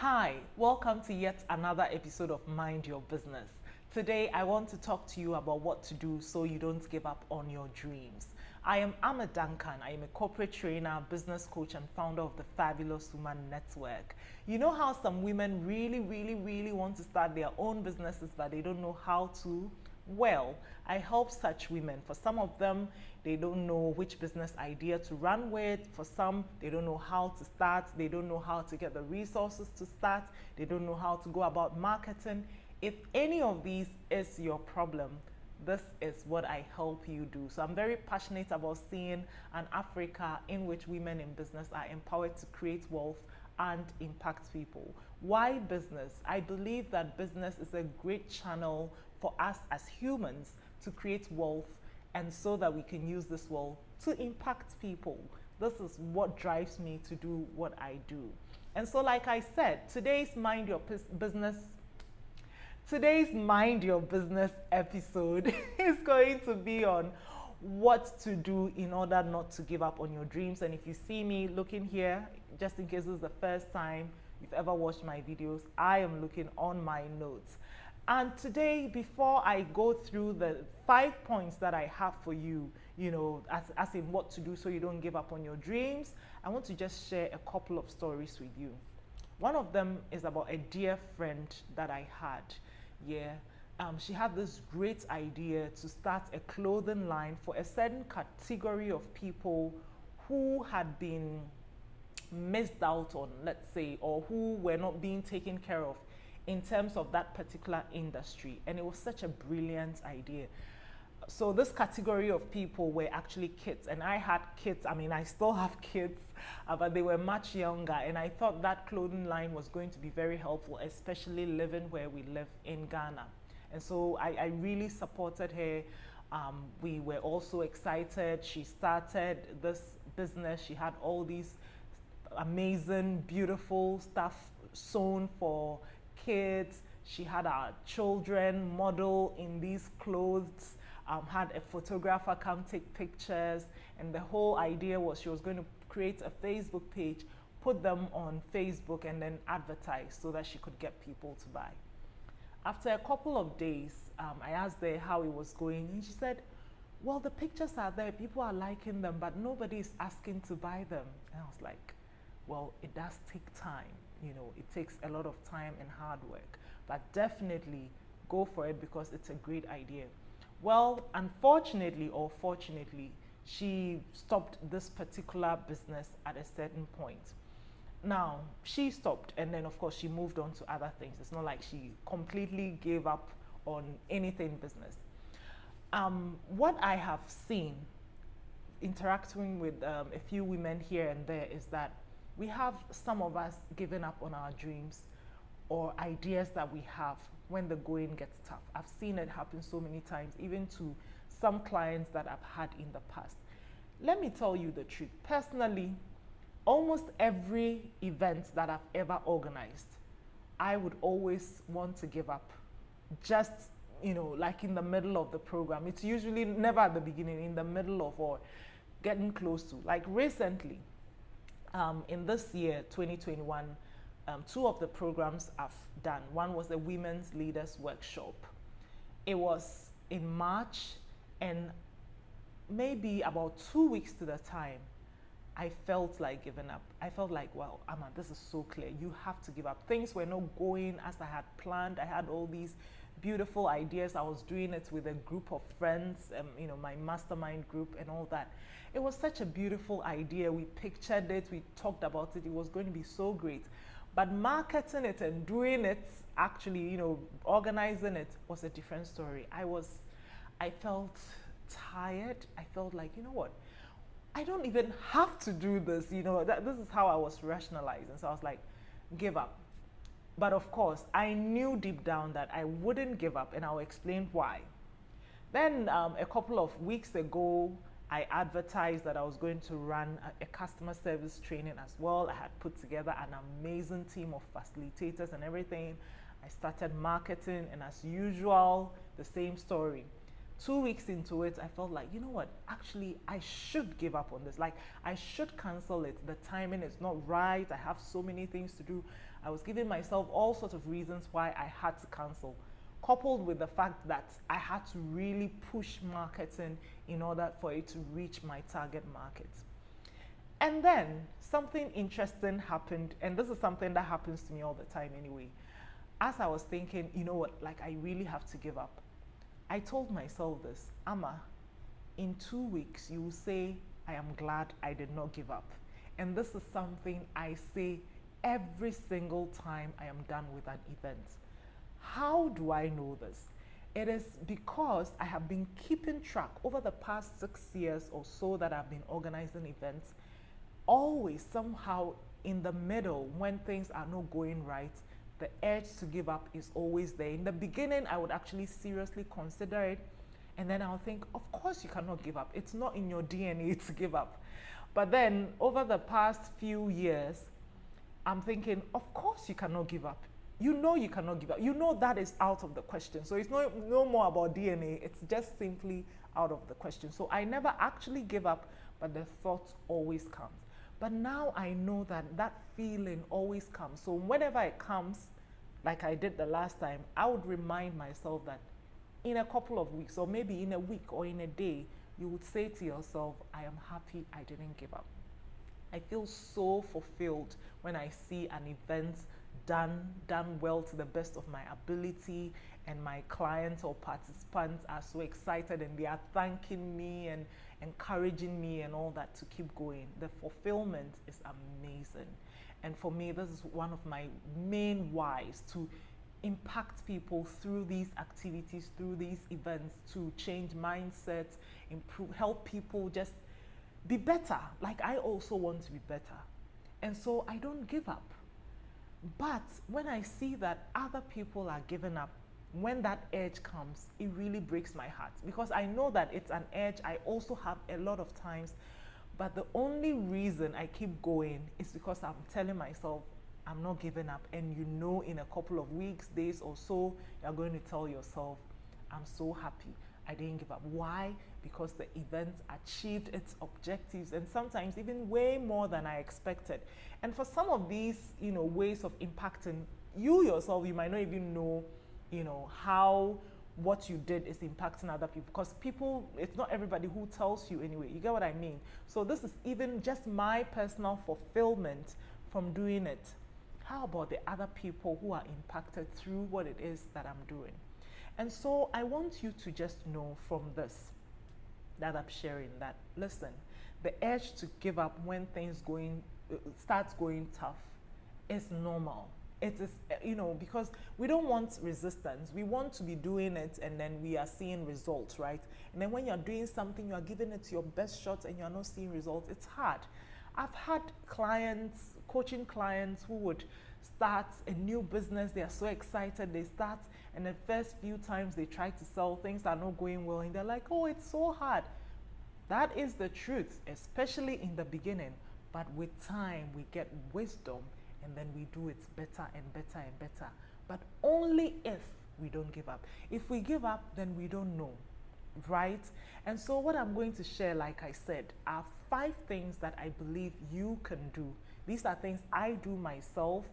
Hi, welcome to yet another episode of Mind Your Business. Today, I want to talk to you about what to do so you don't give up on your dreams. I am Amma Duncan. I am a corporate trainer, business coach, and founder of the Fabulous Woman Network. You know how some women really want to start their own businesses, but they don't know how to? Well, I help such women. For some of them, they don't know which business idea to run with. For some, they don't know how to start. They don't know how to get the resources to start. They don't know how to go about marketing. If any of these is your problem, this is what I help you do. So I'm very passionate about seeing an Africa in which women in business are empowered to create wealth and impact people. Why business? I believe that business is a great channel for us as humans to create wealth, and so that we can use this wealth to impact people. This is what drives me to do what I do. And so, like I said, today's Mind Your Business episode is going to be on what to do in order not to give up on your dreams. And if you see me looking here, just in case this is the first time you've ever watched my videos, I am looking on my notes. And today, before I go through the 5 points that I have for you, as in what to do so you don't give up on your dreams, I want to just share a couple of stories with you. One of them is about a dear friend that I had. She had this great idea to start a clothing line for a certain category of people who had been missed out on, let's say, or who were not being taken care of in terms of that particular industry. And it was such a brilliant idea. So this category of people were actually kids, and I had kids. I mean, I still have kids, but they were much younger, and I thought that clothing line was going to be very helpful, especially living where we live in Ghana. And so I really supported her. We were also excited. She started this business. She had all these amazing, beautiful stuff sewn for kids. She had our children model in these clothes, had a photographer come take pictures, and the whole idea was she was going to create a Facebook page, put them on Facebook, and then advertise so that she could get people to buy. After a couple of days, I asked her how it was going, and she said, well, the pictures are there, people are liking them, but nobody is asking to buy them. And I was like, well, it does take time. It takes a lot of time and hard work, but definitely go for it because it's a great idea. Well, unfortunately or fortunately, she stopped this particular business at a certain point. Now, she stopped, and then of course she moved on to other things. It's not like she completely gave up on anything business. What I have seen interacting with a few women here and there is that we have some of us giving up on our dreams or ideas that we have when the going gets tough. I've seen it happen so many times, even to some clients that I've had in the past. Let me tell you the truth. Personally, almost every event that I've ever organized, I would always want to give up. Just, like in the middle of the program. It's usually never at the beginning, in the middle of or getting close to. Like recently, in this year, 2021, two of the programs I've done. One was a women's leaders workshop. It was in March, and maybe about 2 weeks to the time, I felt like giving up. I felt like, well, Amma, this is so clear. You have to give up. Things were not going as I had planned. I had all these beautiful ideas. I was doing it with a group of friends, my mastermind group and all that. It was such a beautiful idea. We pictured it, we talked about it. It was going to be so great. But marketing it and doing it, actually, organizing it was a different story. I felt tired. I felt like, you know what? I don't even have to do this. This is how I was rationalizing. So I was like, give up. But of course, I knew deep down that I wouldn't give up, and I'll explain why. Then a couple of weeks ago, I advertised that I was going to run a customer service training as well. I had put together an amazing team of facilitators and everything. I started marketing, and as usual, the same story. 2 weeks into it, I felt like, you know what, actually, I should give up on this. Like, I should cancel it. The timing is not right. I have so many things to do. I was giving myself all sorts of reasons why I had to cancel, coupled with the fact that I had to really push marketing in order for it to reach my target market. And then something interesting happened, and this is something that happens to me all the time anyway. As I was thinking, you know what, like I really have to give up, I told myself this: Amma, in 2 weeks, you will say, I am glad I did not give up. And this is something I say every single time I am done with an event. How do I know this? It is because I have been keeping track over the past 6 years or so that I've been organizing events. Always, somehow, in the middle, when things are not going right, the urge to give up is always there. In the beginning, I would actually seriously consider it. And then I'll think, of course you cannot give up. It's not in your DNA to give up. But then over the past few years, I'm thinking, of course you cannot give up. You know you cannot give up. You know that is out of the question. So it's no more about DNA. It's just simply out of the question. So I never actually give up, but the thought always comes. But now I know that that feeling always comes. So whenever it comes, like I did the last time, I would remind myself that in a couple of weeks, or maybe in a week or in a day, you would say to yourself, I am happy I didn't give up. I feel so fulfilled when I see an event done well to the best of my ability, and my clients or participants are so excited and they are thanking me and encouraging me and all that to keep going. The fulfillment is amazing. And for me, this is one of my main whys, to impact people through these activities, through these events, to change mindsets, improve, help people just be better. Like I also want to be better. And so I don't give up. But when I see that other people are giving up, when that urge comes, it really breaks my heart, because I know that it's an urge I also have a lot of times. But the only reason I keep going is because I'm telling myself, I'm not giving up. And you know, in a couple of weeks, days or so, you're going to tell yourself, I'm so happy I didn't give up. Why? Because the event achieved its objectives, and sometimes even way more than I expected. And for some of these, ways of impacting, you yourself, you might not even know, how what you did is impacting other people, because people, it's not everybody who tells you anyway. You get what I mean? So this is even just my personal fulfillment from doing it. How about the other people who are impacted through what it is that I'm doing? And so I want you to just know from this that I'm sharing that, listen, the urge to give up when things starts going tough is normal. It is, because we don't want resistance. We want to be doing it and then we are seeing results, right? And then when you're doing something, you are giving it your best shot and you're not seeing results, it's hard. I've had clients, coaching clients, who would start a new business. They are so excited. They start, and the first few times they try to sell, things are not going well. And they're like, oh, it's so hard. That is the truth, especially in the beginning. But with time, we get wisdom, and then we do it better and better and better. But only if we don't give up. If we give up, then we don't know, right? And so what I'm going to share, like I said, are 5 things that I believe you can do. These are things I do myself.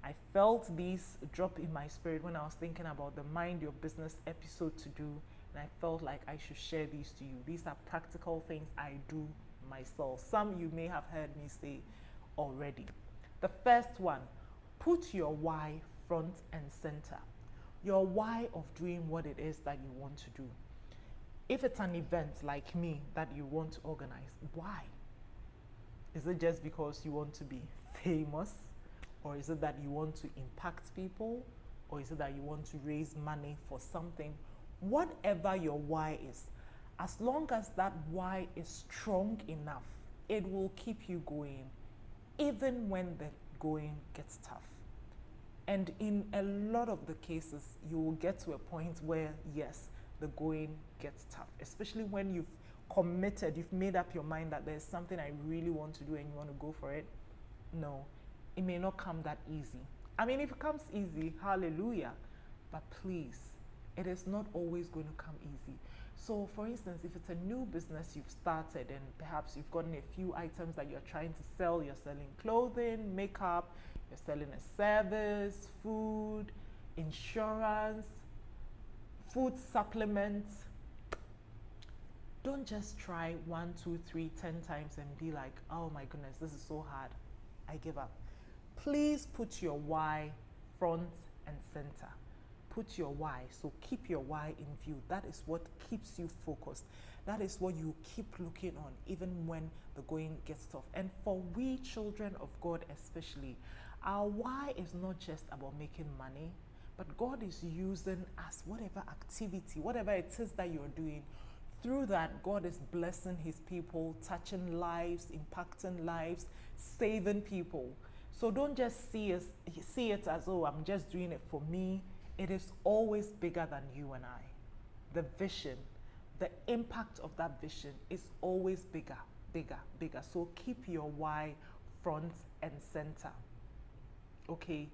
I felt these drop in my spirit when I was thinking about the Mind Your Business episode to do, and I felt like I should share these to you. These are practical things I do myself. Some you may have heard me say already. The first one, put your why front and center. Your why of doing what it is that you want to do. If it's an event like me that you want to organize, why? Is it just because you want to be famous? Or is it that you want to impact people? Or is it that you want to raise money for something? Whatever your why is, as long as that why is strong enough, it will keep you going, even when the going gets tough. And in a lot of the cases, you will get to a point where, yes, the going gets tough, especially when you've committed, you've made up your mind that there's something I really want to do and you want to go for it. No, it may not come that easy. I mean, if it comes easy, hallelujah, but please, it is not always going to come easy. So for instance, if it's a new business you've started and perhaps you've gotten a few items that you're trying to sell, you're selling clothing, makeup, You're selling a service, food, insurance, food supplements. Don't just try 1, 2, 3, 10 times and be like, oh my goodness, this is so hard, I give up. Please put your why front and center. Put your why. So keep your why in view. That is what keeps you focused. That is what you keep looking on, even when the going gets tough. And for we children of God especially, our why is not just about making money, but God is using us, whatever activity, whatever it is that you're doing. Through that, God is blessing his people, touching lives, impacting lives, saving people. So don't just see it as, oh, I'm just doing it for me. It is always bigger than you and I. The vision, the impact of that vision is always bigger, bigger, bigger. So keep your why front and center. Okay.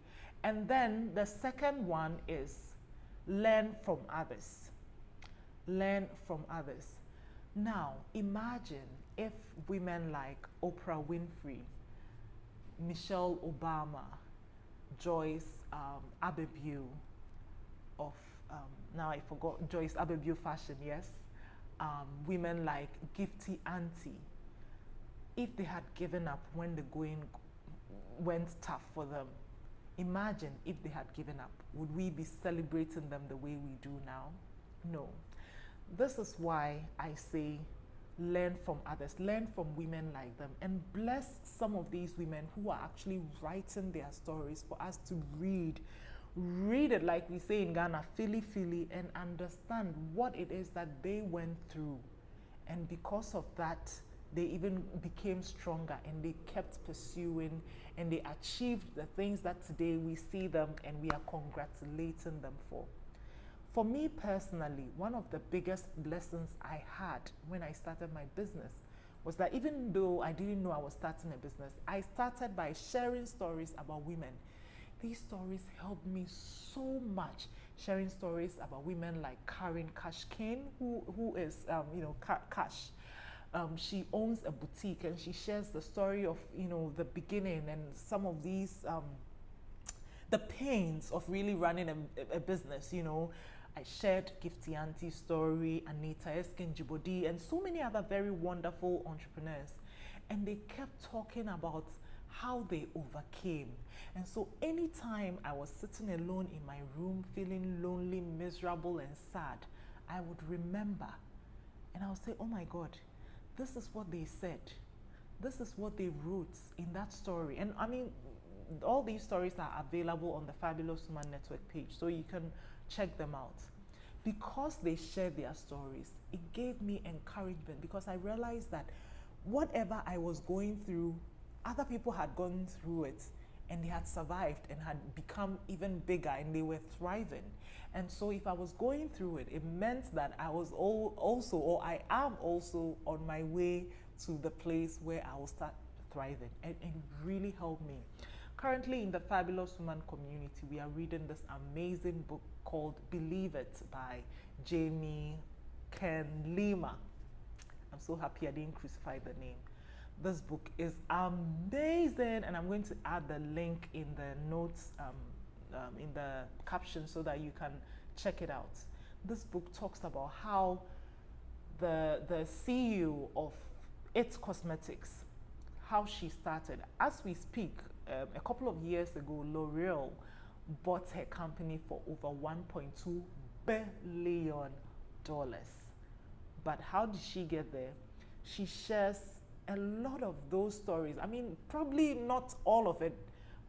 And then the second one is learn from others. Learn from others. Now, imagine if women like Oprah Winfrey, Michelle Obama, Joyce Abebew of, now I forgot, Joyce Abebew Fashion, yes? Women like Gifty Auntie, if they had given up when the going went tough for them, imagine if they had given up. Would we be celebrating them the way we do now? No. This is why I say learn from others, learn from women like them, and bless some of these women who are actually writing their stories for us to read. Read it, like we say in Ghana, fili, and understand what it is that they went through. And because of that, they even became stronger and they kept pursuing and they achieved the things that today we see them and we are congratulating them for. For me personally, one of the biggest blessings I had when I started my business was that even though I didn't know I was starting a business, I started by sharing stories about women. These stories helped me so much. Sharing stories about women like Karen Kashkin, who is, Cash. She owns a boutique and she shares the story of, the beginning and some of these, the pains of really running a business, I shared Gifty Auntie's story, Anita Eskin Jibodi, and so many other very wonderful entrepreneurs. And they kept talking about how they overcame. And so anytime I was sitting alone in my room, feeling lonely, miserable, and sad, I would remember and I would say, oh my God, this is what they said. This is what they wrote in that story. And I mean, all these stories are available on the Fabulous Woman Network page, so you can check them out. Because they shared their stories, it gave me encouragement because I realized that whatever I was going through, other people had gone through it and they had survived and had become even bigger and they were thriving. And so if I was going through it, it meant that I was I am also on my way to the place where I will start thriving. And it really helped me. Currently in the Fabulous Woman community, we are reading this amazing book called Believe It by Jamie Ken Lima. I'm so happy I didn't crucify the name. This book is amazing, and I'm going to add the link in the notes, in the caption, so that you can check it out. This book talks about how the CEO of It Cosmetics, how she started. As we speak, a couple of years ago, L'Oreal bought her company for over $1.2 billion. But how did she get there? She shares a lot of those stories. I mean, probably not all of it,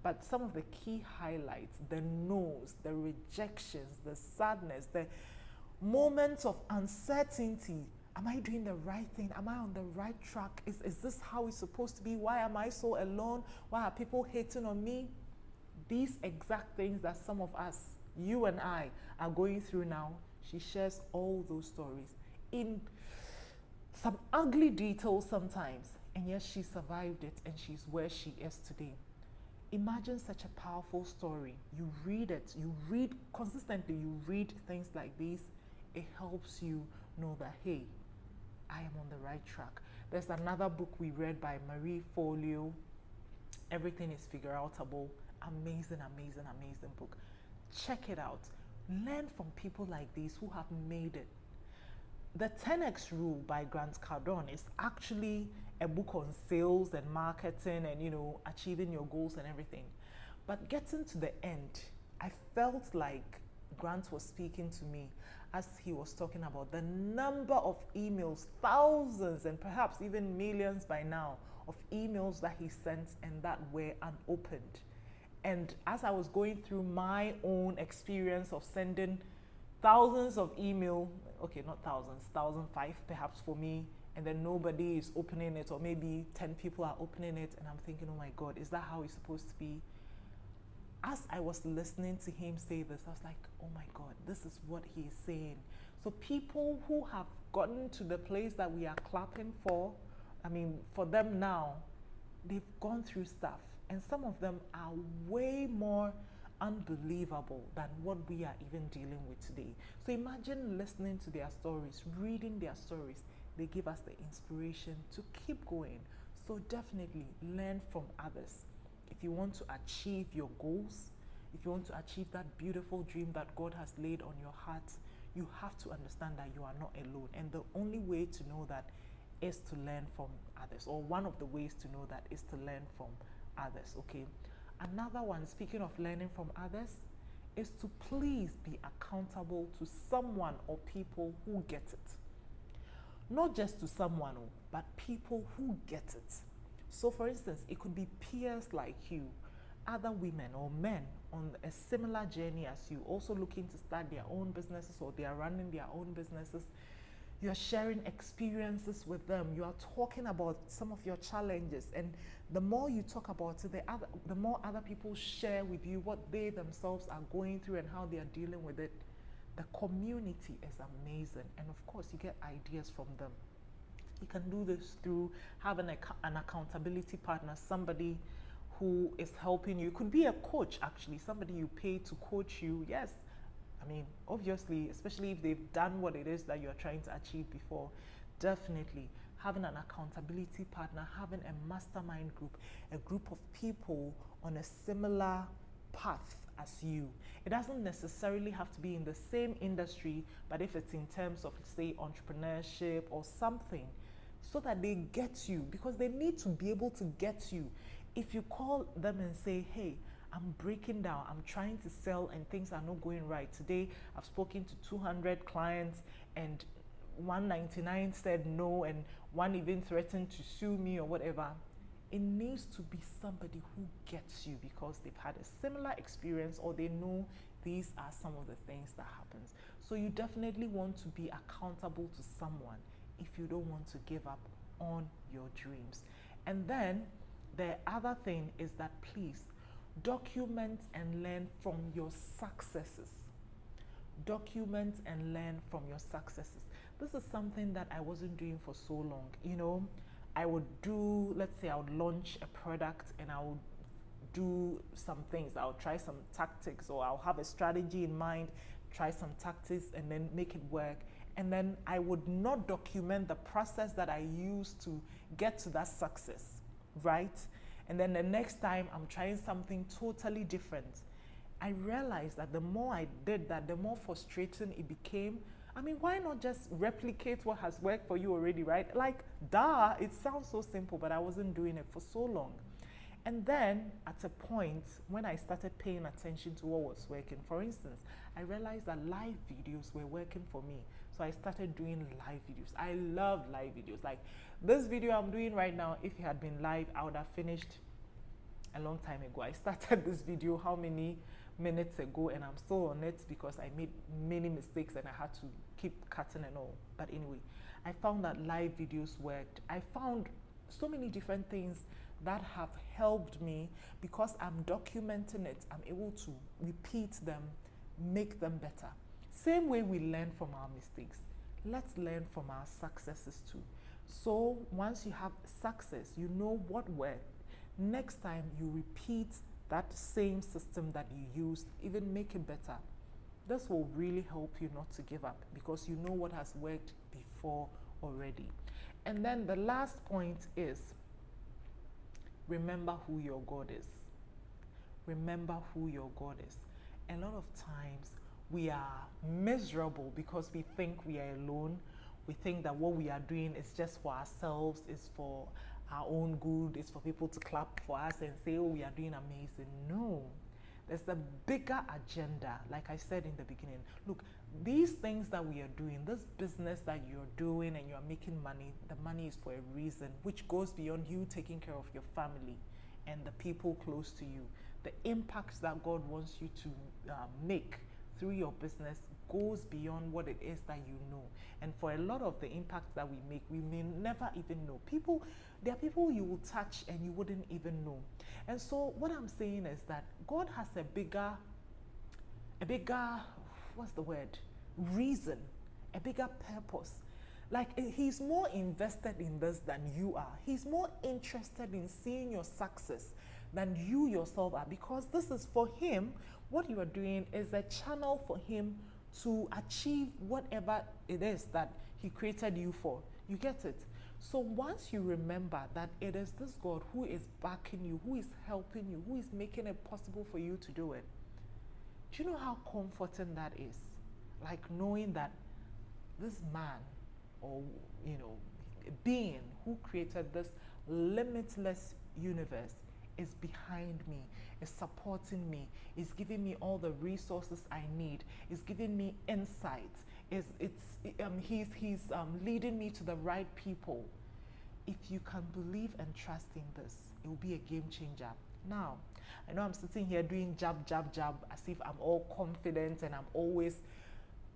but some of the key highlights, the no's, the rejections, the sadness, the moments of uncertainty. Am I doing the right thing? Am I on the right track? Is this how it's supposed to be? Why am I so alone? Why are people hating on me? These exact things that some of us, you and I, are going through now, she shares all those stories in some ugly details sometimes, and yet she survived it and she's where she is today. Imagine such a powerful story. You read it, you read consistently, you read things like these. It helps you know that, hey, I am on the right track. There's another book we read by Marie Folio, Everything is Figure Outable. amazing, amazing, amazing book. Check it out. Learn from people like these who have made it. The 10x Rule by Grant Cardone is actually a book on sales and marketing and, achieving your goals and everything. But getting to the end, I felt like Grant was speaking to me as he was talking about the number of emails, thousands and perhaps even millions by now, of emails that he sent and that were unopened. And as I was going through my own experience of sending thousands of email, okay, not thousands, 1,005 perhaps for me, and then nobody is opening it, or maybe 10 people are opening it, and I'm thinking, oh my God, is that how it's supposed to be? As I was listening to him say this, I was like, oh my God, this is what he is saying. So people who have gotten to the place that we are clapping for, for them now, they've gone through stuff. And some of them are way more unbelievable than what we are even dealing with today. So imagine listening to their stories, reading their stories. They give us the inspiration to keep going. So definitely learn from others. If you want to achieve your goals, if you want to achieve that beautiful dream that God has laid on your heart, you have to understand that you are not alone. And the only way to know that is to learn from others, or one of the ways to know that is to learn from others, okay? Another one, speaking of learning from others, is to please be accountable to someone or people who get it. Not just to someone, but people who get it. So for instance, it could be peers like you, other women or men on a similar journey as you, also looking to start their own businesses, or they are running their own businesses. You are sharing experiences with them. You are talking about some of your challenges, and the more you talk about it, the more other people share with you what they themselves are going through and how they are dealing with it. The community is amazing, and of course you get ideas from them. You can do this through having an accountability partner, somebody who is helping you. It could be a coach, actually, somebody you pay to coach you. Yes, obviously, especially if they've done what it is that you're trying to achieve before, definitely having an accountability partner, having a mastermind group, a group of people on a similar path as you. It doesn't necessarily have to be in the same industry, but if it's in terms of, say, entrepreneurship or something, so that they get you, because they need to be able to get you. If you call them and say, hey, I'm breaking down, I'm trying to sell and things are not going right. Today, I've spoken to 200 clients and 199 said no, and one even threatened to sue me or whatever. It needs to be somebody who gets you because they've had a similar experience, or they know these are some of the things that happens. So you definitely want to be accountable to someone if you don't want to give up on your dreams. And then the other thing is that please document and learn from your successes. Document and learn from your successes. This is something that I wasn't doing for so long. I would do, let's say I would launch a product and I would do some things. I'll try some tactics, or I'll have a strategy in mind, try some tactics and then make it work. And then I would not document the process that I used to get to that success, right? And then the next time I'm trying something totally different. I realized that the more I did that, the more frustrating it became. Why not just replicate what has worked for you already, right? Like, duh, it sounds so simple, but I wasn't doing it for so long. And then at a point when I started paying attention to what was working, for instance, I realized that live videos were working for me. So I started doing live videos. I love live videos. Like this video I'm doing right now, if it had been live, I would have finished a long time ago. I started this video how many minutes ago, and I'm still on it because I made many mistakes and I had to keep cutting and all. But anyway, I found that live videos worked. I found so many different things that have helped me because I'm documenting it. I'm able to repeat them, make them better. Same way we learn from our mistakes. Let's learn from our successes too. So once you have success, you know what worked. Next time you repeat that same system that you used, even make it better. This will really help you not to give up because you know what has worked before already. And then the last point is, remember who your God is. remember who your God is. A lot of times we are miserable because we think we are alone. We think that what we are doing is just for ourselves, is for our own good, is for people to clap for us and say, oh, we are doing amazing. No, there's a bigger agenda. Like I said in the beginning, look, these things that we are doing, this business that you're doing and you're making money, the money is for a reason, which goes beyond you taking care of your family and the people close to you. The impacts that God wants you to make through your business goes beyond what it is that you know. And for a lot of the impacts that we make, we may never even know. There are people you will touch and you wouldn't even know. And so what I'm saying is that God has a bigger, what's the word? Reason, a bigger purpose. Like, he's more invested in this than you are. He's more interested in seeing your success than you yourself are, because this is for him. What you are doing is a channel for him to achieve whatever it is that he created you for. You get it? So once you remember that it is this God who is backing you, who is helping you, who is making it possible for you to do it, do you know how comforting that is? Like knowing that this man, or being who created this limitless universe, is behind me, is supporting me, is giving me all the resources I need, is giving me insight, he's leading me to the right people. If you can believe and trust in this, it will be a game changer. Now, I know I'm sitting here doing jab, jab, jab, as if I'm all confident and I'm always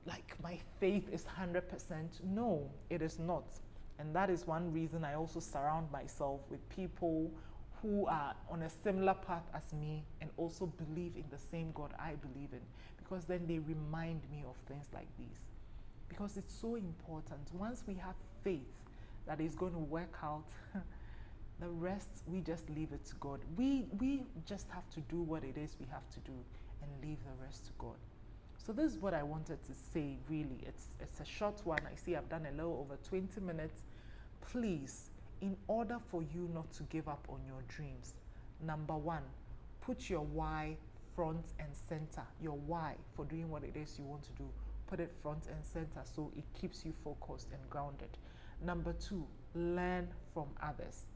like my faith is 100%. No, it is not. And that is one reason I also surround myself with people who are on a similar path as me and also believe in the same God I believe in, because then they remind me of things like these. Because it's so important. Once we have faith that is going to work out, the rest, we just leave it to God. We just have to do what it is we have to do and leave the rest to God. So this is what I wanted to say, really. It's a short one. I see I've done a little over 20 minutes. Please, in order for you not to give up on your dreams, number one, put your why front and center. Your why for doing what it is you want to do, put it front and center so it keeps you focused and grounded. Number two, learn from others.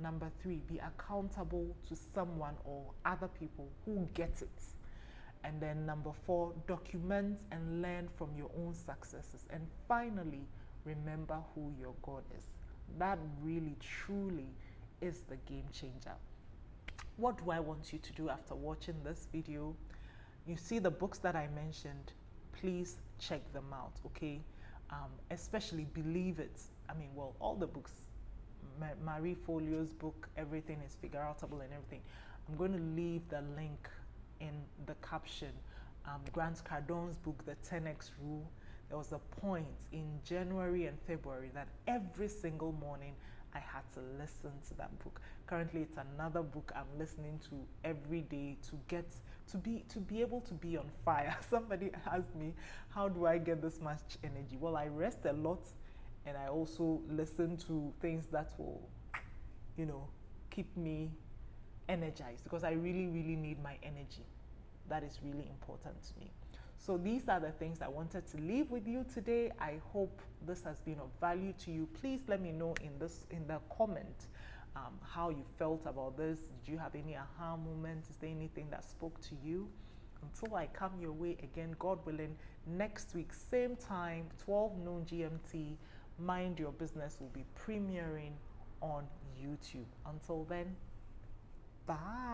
Number three, be accountable to someone or other people who get it. And then number four, document and learn from your own successes. And finally, remember who your God is. That really, truly is the game changer. What do I want you to do after watching this video? You see the books that I mentioned, please check them out, okay? Especially Believe It. I mean, well, all the books, Marie Forleo's book, Everything is Figure Outable and everything. I'm going to leave the link in the caption. Grant Cardone's book, The 10X Rule. There was a point in January and February that every single morning I had to listen to that book. Currently, it's another book I'm listening to every day to be able to be on fire. Somebody asked me, how do I get this much energy? Well, I rest a lot, and I also listen to things that will, keep me energized, because I really, really need my energy. That is really important to me. So these are the things I wanted to leave with you today. I hope this has been of value to you. Please let me know in the comment how you felt about this. Did you have any aha moments? Is there anything that spoke to you? Until I come your way again, God willing, next week, same time, 12 noon GMT, Mind Your Business will be premiering on YouTube. Until then, bye.